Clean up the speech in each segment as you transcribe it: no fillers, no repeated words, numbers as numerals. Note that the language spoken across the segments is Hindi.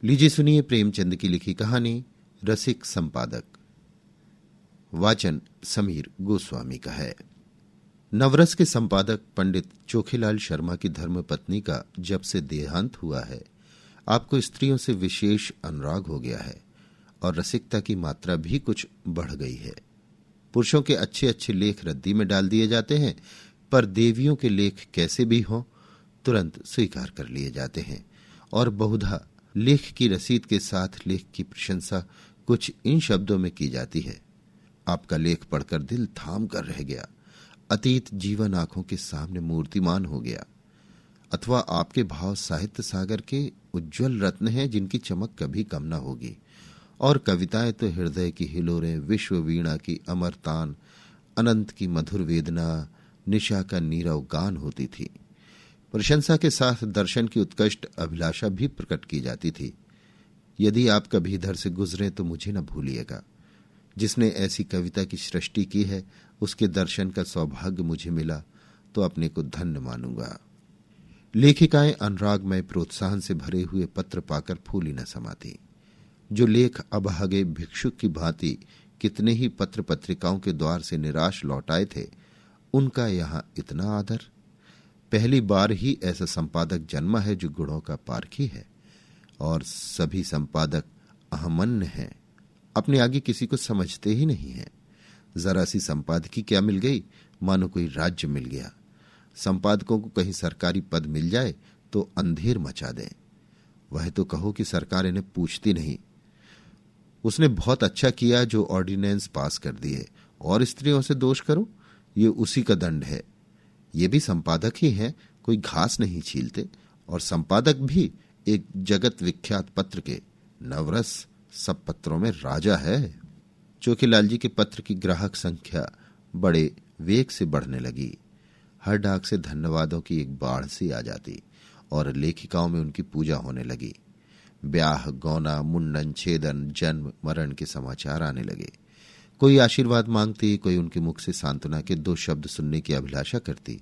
लीजिए सुनिए प्रेमचंद की लिखी कहानी रसिक संपादक। वाचन समीर गोस्वामी का है। नवरस के संपादक पंडित चोखेलाल शर्मा की धर्मपत्नी का जब से देहांत हुआ है, आपको स्त्रियों से विशेष अनुराग हो गया है और रसिकता की मात्रा भी कुछ बढ़ गई है। पुरुषों के अच्छे अच्छे लेख रद्दी में डाल दिए जाते हैं, पर देवियों के लेख कैसे भी हों तुरंत स्वीकार कर लिए जाते हैं और बहुधा लेख की रसीद के साथ लेख की प्रशंसा कुछ इन शब्दों में की जाती है। आपका लेख पढ़कर दिल थाम कर रह गया, अतीत जीवन आंखों के सामने मूर्तिमान हो गया। अथवा आपके भाव साहित्य सागर के उज्जवल रत्न हैं जिनकी चमक कभी कम न होगी, और कविताएं तो हृदय की हिलोरें, विश्व वीणा की अमर तान, अनंत की मधुर वेदना, निशा का नीरव गान होती थी। प्रशंसा के साथ दर्शन की उत्कृष्ट अभिलाषा भी प्रकट की जाती थी। यदि आप कभी इधर से गुजरे तो मुझे न भूलिएगा। जिसने ऐसी कविता की सृष्टि की है उसके दर्शन का सौभाग्य मुझे मिला तो अपने को धन्य मानूंगा। लेखिकाएं अनुरागमय प्रोत्साहन से भरे हुए पत्र पाकर फूली न समाती। जो लेख अभागे भिक्षुक की भांति कितने ही पत्र पत्रिकाओं के द्वार से निराश लौटाए थे, उनका यहां इतना आदर। पहली बार ही ऐसा संपादक जन्मा है जो गुणों का पारखी है, और सभी संपादक अहमन्य हैं, अपने आगे किसी को समझते ही नहीं हैं। जरा सी संपादकी क्या मिल गई, मानो कोई राज्य मिल गया। संपादकों को कहीं सरकारी पद मिल जाए तो अंधेर मचा दें। वह तो कहो कि सरकार इन्हें पूछती नहीं। उसने बहुत अच्छा किया जो ऑर्डिनेंस पास कर दिए, और स्त्रियों से दोष करो, ये उसी का दंड है। ये भी संपादक ही हैं, कोई घास नहीं छीलते, और संपादक भी एक जगत विख्यात पत्र के। नवरस सब पत्रों में राजा है। चोखेलाल जी के पत्र की ग्राहक संख्या बड़े वेग से बढ़ने लगी। हर डाक से धन्यवादों की एक बाढ़ सी आ जाती और लेखिकाओं में उनकी पूजा होने लगी। ब्याह, गौना, मुंडन, छेदन, जन्म, मरण के समाचार आने लगे। कोई आशीर्वाद मांगती, कोई उनके मुख से सांत्वना के 2 शब्द सुनने की अभिलाषा करती,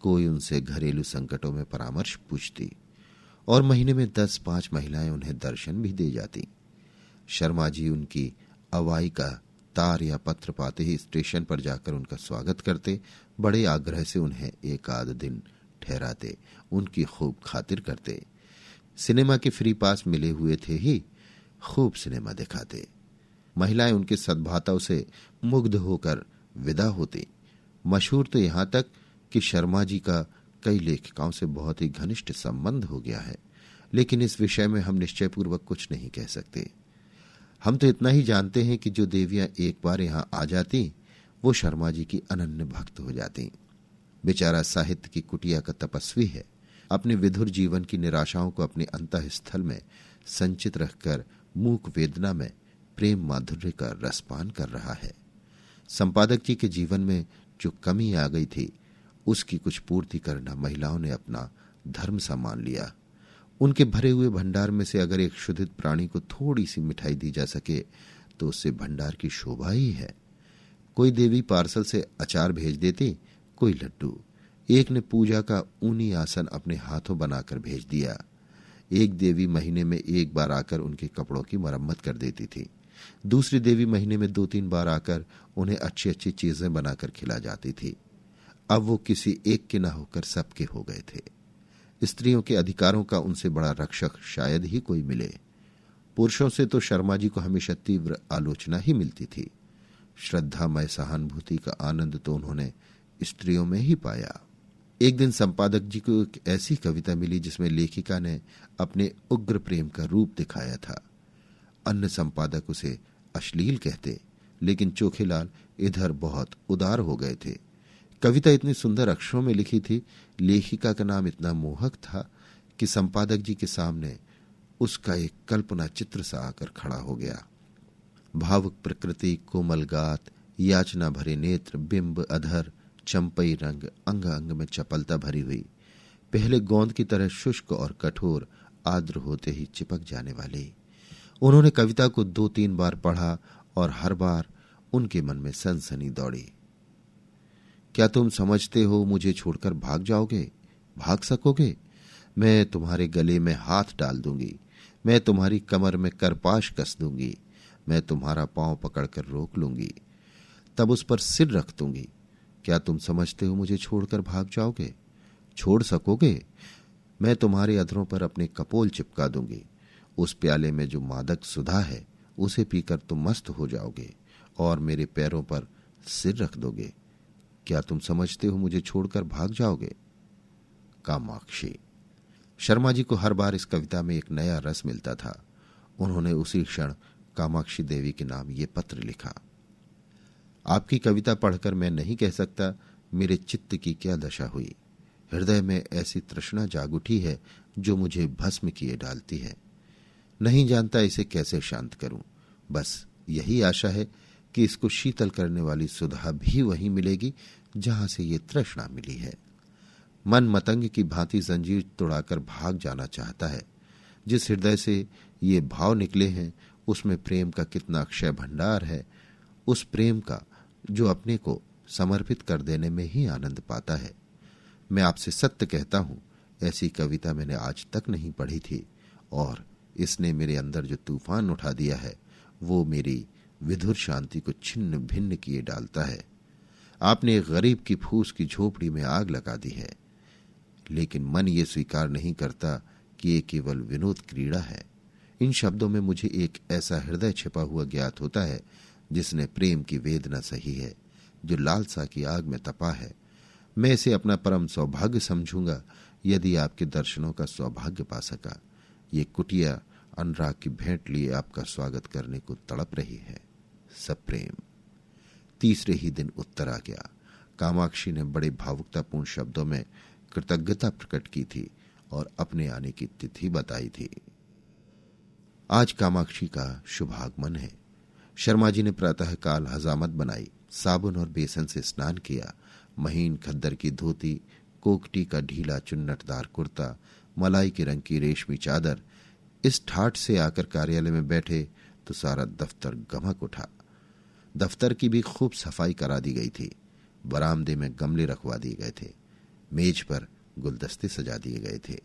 कोई उनसे घरेलू संकटों में परामर्श पूछती, और महीने में 10-5 महिलाएं उन्हें दर्शन भी दे जाती। शर्मा जी उनकी अवाई का तार या पत्र पाते ही स्टेशन पर जाकर उनका स्वागत करते, बड़े आग्रह से उन्हें एक आध दिन ठहराते, उनकी खूब खातिर करते। सिनेमा के फ्री पास मिले हुए थे ही खूब सिनेमा दिखाते। महिलाएं उनके सद्भाव से मुग्ध होकर विदा होती। मशहूर तो यहां तक कि शर्मा जी का कई लेखिकाओं से बहुत ही घनिष्ठ संबंध हो गया है, लेकिन इस विषय में हम निश्चयपूर्वक कुछ नहीं कह सकते। हम तो इतना ही जानते हैं कि जो देवियां एक बार यहां आ जाती वो शर्मा जी की अनन्य भक्त हो जाती। बेचारा साहित्य की कुटिया का तपस्वी है, अपने विधुर जीवन की निराशाओं को अपने अंतःस्थल में संचित रखकर मूक वेदना में प्रेम माधुर्य का रसपान कर रहा है। संपादक जी के जीवन में जो कमी आ गई थी उसकी कुछ पूर्ति करना महिलाओं ने अपना धर्म सा मान लिया। उनके भरे हुए भंडार में से अगर एक शुद्धित प्राणी को थोड़ी सी मिठाई दी जा सके तो उससे भंडार की शोभा ही है। कोई देवी पार्सल से अचार भेज देती, कोई लड्डू। एक ने पूजा का ऊनी आसन अपने हाथों बनाकर भेज दिया। एक देवी महीने में 1 बार आकर उनके कपड़ों की मरम्मत कर देती थी। दूसरी देवी महीने में 2-3 बार आकर उन्हें अच्छी अच्छी चीजें बनाकर खिला जाती थी। अब वो किसी एक के न होकर सबके हो गए थे। स्त्रियों के अधिकारों का उनसे बड़ा रक्षक शायद ही कोई मिले। पुरुषों से तो शर्मा जी को हमेशा तीव्र आलोचना ही मिलती थी। श्रद्धामय सहानुभूति का आनंद तो उन्होंने स्त्रियों में ही पाया। एक दिन संपादक जी को एक ऐसी कविता मिली जिसमें लेखिका ने अपने उग्र प्रेम का रूप दिखाया था। अन्य संपादक उसे अश्लील कहते, लेकिन चोखेलाल इधर बहुत उदार हो गए थे। कविता इतनी सुंदर अक्षरों में लिखी थी, लेखिका का नाम इतना मोहक था कि संपादक जी के सामने उसका एक कल्पना चित्र सा आकर खड़ा हो गया। भावुक प्रकृति, कोमल गात, याचना भरे नेत्र, बिंब, अधर, चंपई रंग, अंग अंग में चपलता भरी हुई, पहले गोंद की तरह शुष्क और कठोर, आर्द्र होते ही चिपक जाने वाली। उन्होंने कविता को 2-3 बार पढ़ा और हर बार उनके मन में सनसनी दौड़ी। क्या तुम समझते हो मुझे छोड़कर भाग जाओगे? भाग सकोगे? मैं तुम्हारे गले में हाथ डाल दूंगी, मैं तुम्हारी कमर में करपाश कस दूंगी, मैं तुम्हारा पांव पकड़कर रोक लूंगी, तब उस पर सिर रख दूंगी। क्या तुम समझते हो मुझे छोड़कर भाग जाओगे? छोड़ सकोगे? मैं तुम्हारे अधरों पर अपने कपोल चिपका दूंगी। उस प्याले में जो मादक सुधा है उसे पीकर तुम मस्त हो जाओगे और मेरे पैरों पर सिर रख दोगे। क्या तुम समझते हो मुझे छोड़कर भाग जाओगे? कामाक्षी। शर्मा जी को हर बार इस कविता में एक नया रस मिलता था। उन्होंने उसी क्षण कामाक्षी देवी के नाम ये पत्र लिखा। आपकी कविता पढ़कर मैं नहीं कह सकता मेरे चित्त की क्या दशा हुई। हृदय में ऐसी तृष्णा जाग उठी है जो मुझे भस्म किए डालती है। नहीं जानता इसे कैसे शांत करूं। बस यही आशा है कि इसको शीतल करने वाली सुधा भी वहीं मिलेगी जहां से ये तृष्णा मिली है। मन मतंग की भांति जंजीर तोड़ाकर भाग जाना चाहता है। जिस हृदय से ये भाव निकले हैं उसमें प्रेम का कितना अक्षय भंडार है, उस प्रेम का जो अपने को समर्पित कर देने में ही आनंद पाता है। मैं आपसे सत्य कहता हूं, ऐसी कविता मैंने आज तक नहीं पढ़ी थी और इसने मेरे अंदर जो तूफान उठा दिया है वो मेरी विधुर शांति को छिन्न भिन्न किए डालता है। आपने एक गरीब की फूस की झोपड़ी में आग लगा दी है, लेकिन मन ये स्वीकार नहीं करता कि ये केवल विनोद क्रीड़ा है। इन शब्दों में मुझे एक ऐसा हृदय छिपा हुआ ज्ञात होता है जिसने प्रेम की वेदना सही है, जो लालसा की आग में तपा है। मैं इसे अपना परम सौभाग्य समझूंगा यदि आपके दर्शनों का सौभाग्य पा सका। ये कुटिया अनुराग की भेंट लिए आपका स्वागत करने को तड़प रही है। सब प्रेम। तीसरे ही दिन उत्तर आ गया। कामाक्षी ने बड़े भावुकतापूर्ण शब्दों में कृतज्ञता प्रकट की थी और अपने आने की तिथि बताई थी। आज कामाक्षी का शुभागमन है। शर्मा जी ने प्रातः काल हजामत बनाई, साबुन और बेसन से स्नान किया। महीन खद्दर की धोती, कोकटी का ढीला चुन्नटदार कुर्ता, मलाई के रंग की रेशमी चादर। इस ठाठ से आकर कार्यालय में बैठे तो सारा दफ्तर गमक उठा। दफ्तर की भी खूब सफाई करा दी गई थी। बरामदे में गमले रखवा दिए गए थे, मेज पर गुलदस्ते सजा दिए गए थे।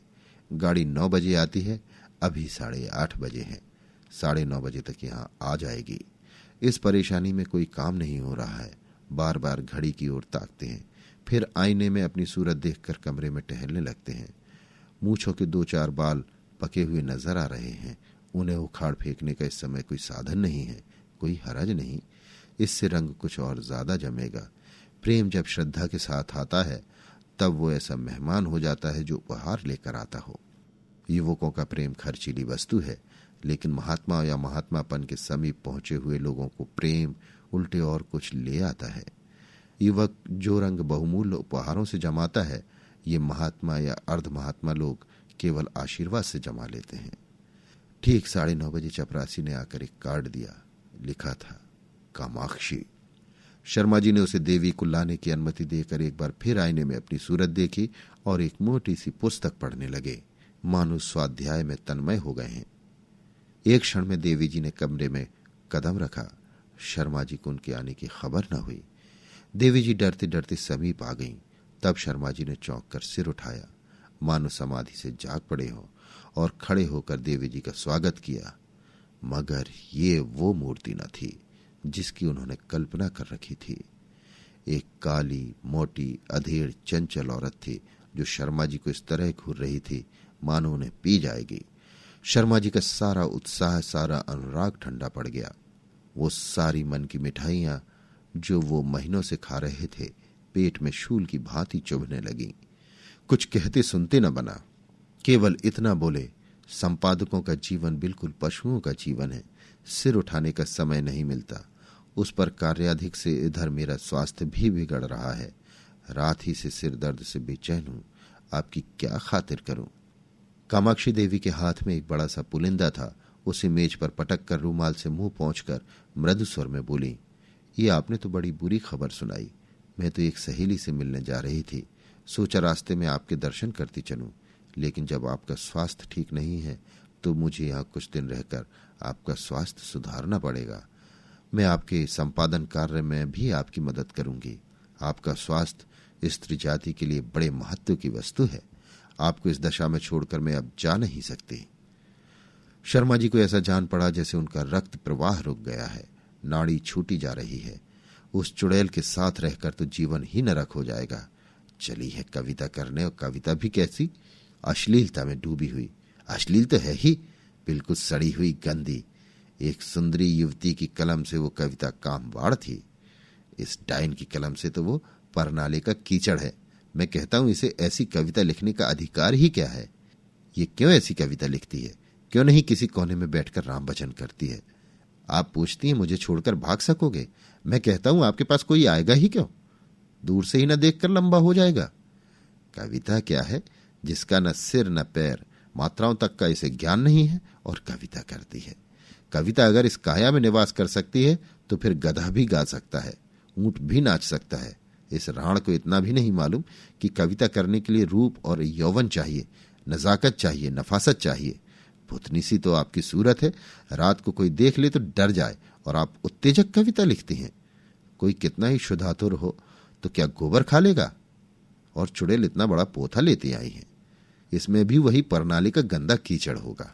गाड़ी 9 बजे आती है, अभी 8:30 बजे हैं। 9:30 बजे तक यहाँ आ जाएगी। इस परेशानी में कोई काम नहीं हो रहा है। बार बार घड़ी की ओर ताकते हैं, फिर आईने में अपनी सूरत देखकर कमरे में टहलने लगते हैं। मूंछों के 2-4 बाल पके हुए नजर आ रहे हैं। उन्हें उखाड़ फेंकने का इस समय कोई साधन नहीं है, कोई हरज नहीं। इससे रंग कुछ और ज्यादा जमेगा। प्रेम जब श्रद्धा के साथ आता है तब वो ऐसा मेहमान हो जाता है जो उपहार लेकर आता हो। युवकों का प्रेम खर्चीली वस्तु है, लेकिन महात्मा या महात्मापन के समीप पहुंचे हुए लोगों को प्रेम उल्टे और कुछ ले आता है। युवक जो रंग बहुमूल्य उपहारों से जमाता है, ये महात्मा या अर्ध महात्मा लोग केवल आशीर्वाद से जमा लेते हैं। ठीक 9:30 बजे चपरासी ने आकर एक कार्ड दिया। लिखा था कामाक्षी। शर्मा जी ने उसे देवी को लाने की अनुमति देकर एक बार फिर आईने में अपनी सूरत देखी और एक मोटी सी पुस्तक पढ़ने लगे, मानो स्वाध्याय में तन्मय हो गए हैं। एक क्षण में देवी जी ने कमरे में कदम रखा। शर्मा जी को उनके आने की खबर न हुई। देवी जी डरते डरते समीप आ गईं। तब शर्मा जी ने चौंक कर सिर उठाया, मानो समाधि से जाग पड़े हों, और खड़े होकर देवी जी का स्वागत किया। मगर ये वो मूर्ति न थी जिसकी उन्होंने कल्पना कर रखी थी। एक काली, मोटी, अधेड़, चंचल औरत थी जो शर्मा जी को इस तरह घूर रही थी मानो उन्हें पी जाएगी। शर्मा जी का सारा उत्साह, सारा अनुराग ठंडा पड़ गया। वो सारी मन की मिठाइयां जो वो महीनों से खा रहे थे पेट में शूल की भांति चुभने लगी। कुछ कहते सुनते न बना, केवल इतना बोले, संपादकों का जीवन बिल्कुल पशुओं का जीवन है। सिर उठाने का समय नहीं मिलता। उस पर कार्याधिक से इधर मेरा स्वास्थ्य भी बिगड़ रहा है। रात ही से सिर दर्द से बेचैन हूं। आपकी क्या खातिर करूं? कामाक्षी देवी के हाथ में एक बड़ा सा पुलिंदा था। उसे मेज पर पटक कर रूमाल से मुंह पोंछकर मृदु स्वर में बोली, ये आपने तो बड़ी बुरी खबर सुनाई। मैं तो एक सहेली से मिलने जा रही थी, सोचा रास्ते में आपके दर्शन करती चलूं, लेकिन जब आपका स्वास्थ्य ठीक नहीं है तो मुझे यहाँ कुछ दिन रहकर आपका स्वास्थ्य सुधारना पड़ेगा। मैं आपके संपादन कार्य में भी आपकी मदद करूंगी। आपका स्वास्थ्य स्त्री जाति के लिए बड़े महत्व की वस्तु है। आपको इस दशा में छोड़कर मैं अब जा नहीं सकती। शर्मा जी को ऐसा जान पड़ा जैसे उनका रक्त प्रवाह रुक गया है, नाड़ी छूटी जा रही है। उस चुड़ैल के साथ रहकर तो जीवन ही नरक हो जाएगा। चली है कविता करने, और कविता भी कैसी, अश्लीलता में डूबी हुई। अश्लील तो है ही, बिल्कुल सड़ी हुई, गंदी। एक सुंदरी युवती की कलम से वो कविता कामवाड़ थी। इस डाइन की कलम से तो वो परनाले का कीचड़ है। मैं कहता हूं, इसे ऐसी कविता लिखने का अधिकार ही क्या है? ये क्यों ऐसी कविता लिखती है? क्यों नहीं किसी कोने में बैठकर राम भजन करती है? आप पूछती हैं मुझे छोड़कर भाग सकोगे? मैं कहता हूं आपके पास कोई आएगा ही क्यों? दूर से ही न देखकर लंबा हो जाएगा। कविता क्या है जिसका न सिर न पैर, मात्राओं तक का इसे ज्ञान नहीं है, और कविता करती है। कविता अगर इस काया में निवास कर सकती है तो फिर गधा भी गा सकता है, ऊंट भी नाच सकता है। इस राण को इतना भी नहीं मालूम कि कविता करने के लिए रूप और यौवन चाहिए, नजाकत चाहिए, नफासत चाहिए। भुतनी सी तो आपकी सूरत है, रात को कोई देख ले तो डर जाए, और आप उत्तेजक कविता लिखती हैं। कोई कितना ही शुद्धातुर हो तो क्या गोबर खा लेगा? और चुड़ैल इतना बड़ा पोथा लेती आई है, इसमें भी वही परनाली का गंदा कीचड़ होगा।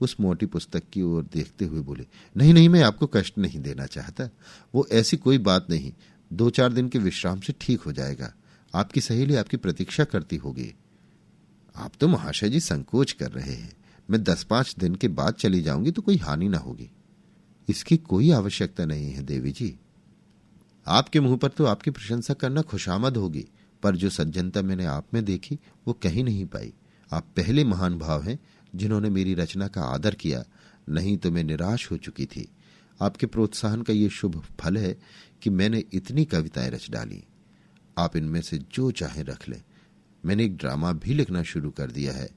उस मोटी पुस्तक की ओर देखते हुए बोले, नहीं नहीं, मैं आपको कष्ट नहीं देना चाहता। वो ऐसी कोई बात नहीं, 2-4 दिन के विश्राम से ठीक हो जाएगा। आपकी सहेली आपकी प्रतीक्षा करती होगी। आप तो महाशय जी संकोच कर रहे हैं। मैं 10-5 दिन के बाद चली जाऊंगी तो कोई हानि ना होगी। इसकी कोई आवश्यकता नहीं है देवी जी। आपके मुंह पर तो आपकी प्रशंसा करना खुशामद होगी, पर जो सज्जनता मैंने आप में देखी वो कहीं नहीं पाई। आप पहले महान भाव हैं जिन्होंने मेरी रचना का आदर किया, नहीं तो मैं निराश हो चुकी थी। आपके प्रोत्साहन का ये शुभ फल है कि मैंने इतनी कविताएं रच डाली। आप इनमें से जो चाहे रख लें। मैंने एक ड्रामा भी लिखना शुरू कर दिया है,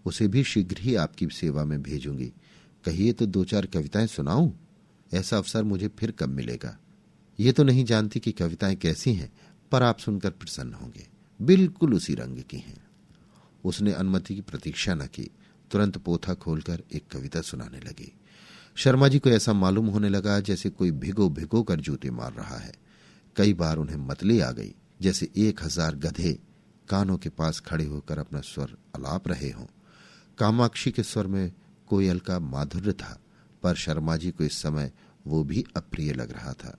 उसे भी शीघ्र ही आपकी सेवा में भेजूंगी। कहिए तो 2-4 कविताएं सुनाऊं? ऐसा अवसर मुझे फिर कब मिलेगा? ये तो नहीं जानती कि कविताएं कैसी हैं, पर आप सुनकर प्रसन्न होंगे। बिल्कुल उसी रंग की हैं। उसने अनुमति की प्रतीक्षा न की, तुरंत पोथा खोलकर एक कविता सुनाने लगी। शर्मा जी को ऐसा मालूम होने लगा जैसे कोई भिगो भिगो कर जूते मार रहा है। कई बार उन्हें मतली आ गई, जैसे 1000 गधे कानों के पास खड़े होकर अपना स्वर अलाप रहे हों। कामाक्षी के स्वर में कोयल का माधुर्य था, पर शर्मा जी को इस समय वो भी अप्रिय लग रहा था।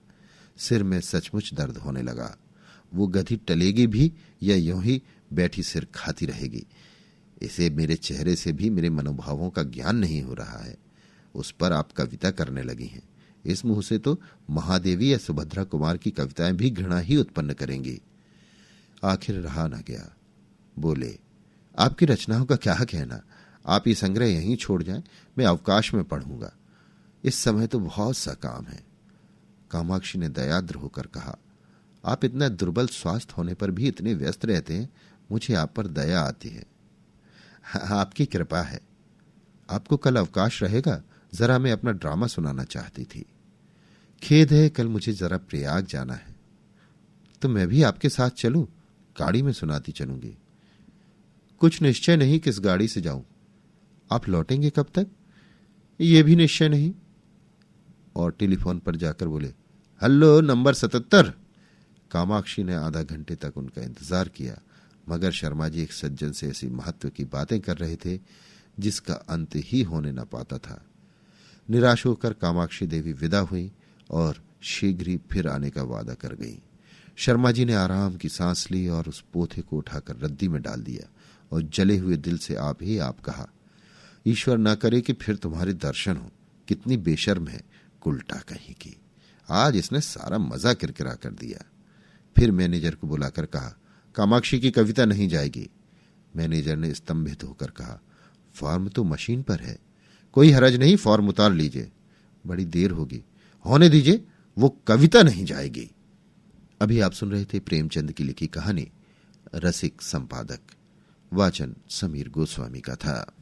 सिर में सचमुच दर्द होने लगा। वो गधी टलेगी भी या यूं ही बैठी सिर खाती रहेगी? इसे मेरे चेहरे से भी मेरे मनोभावों का ज्ञान नहीं हो रहा है। उस पर आप कविता करने लगी हैं। इस मुंह से तो महादेवी या सुभद्रा कुमार की कविताएं भी घृणा ही उत्पन्न करेंगी। आखिर रहा न गया, बोले, आपकी रचनाओं का क्या कहना? आप ये संग्रह यहीं छोड़ जाएं, मैं अवकाश में पढ़ूंगा। इस समय तो बहुत सा काम है। कामाक्षी ने दयाद्र होकर कहा, आप इतना दुर्बल स्वास्थ्य होने पर भी इतने व्यस्त रहते हैं, मुझे आप पर दया आती है। आपकी कृपा है। आपको कल अवकाश रहेगा? जरा मैं अपना ड्रामा सुनाना चाहती थी। खेद है, कल मुझे जरा प्रयाग जाना है। तो मैं भी आपके साथ चलूं? गाड़ी में सुनाती चलूंगी। कुछ निश्चय नहीं किस गाड़ी से जाऊं। आप लौटेंगे कब तक? ये भी निश्चय नहीं। और टेलीफोन पर जाकर बोले, हेलो, नंबर 77। कामाक्षी ने आधा घंटे तक उनका इंतजार किया, मगर शर्मा जी एक सज्जन से ऐसी महत्व की बातें कर रहे थे जिसका अंत ही होने न पाता था। निराश होकर कामाक्षी देवी विदा हुई और शीघ्र ही फिर आने का वादा कर गई। शर्मा जी ने आराम की सांस ली और उस पोथे को उठाकर रद्दी में डाल दिया और जले हुए दिल से आप ही आप कहा, ईश्वर ना करे कि फिर तुम्हारे दर्शन हो। कितनी बेशर्म है, उल्टा कहीं की। आज इसने सारा मजा किरकिरा कर दिया। फिर मैनेजर को बुलाकर कहा, कामाक्षी की कविता नहीं जाएगी। मैनेजर ने स्तंभित होकर कहा, फॉर्म तो मशीन पर है। कोई हरज नहीं, फॉर्म उतार लीजिए। बड़ी देर होगी, होने दीजिए, वो कविता नहीं जाएगी। अभी आप सुन रहे थे प्रेमचंद की लिखी कहानी रसिक संपादक। वाचन समीर गोस्वामी का था।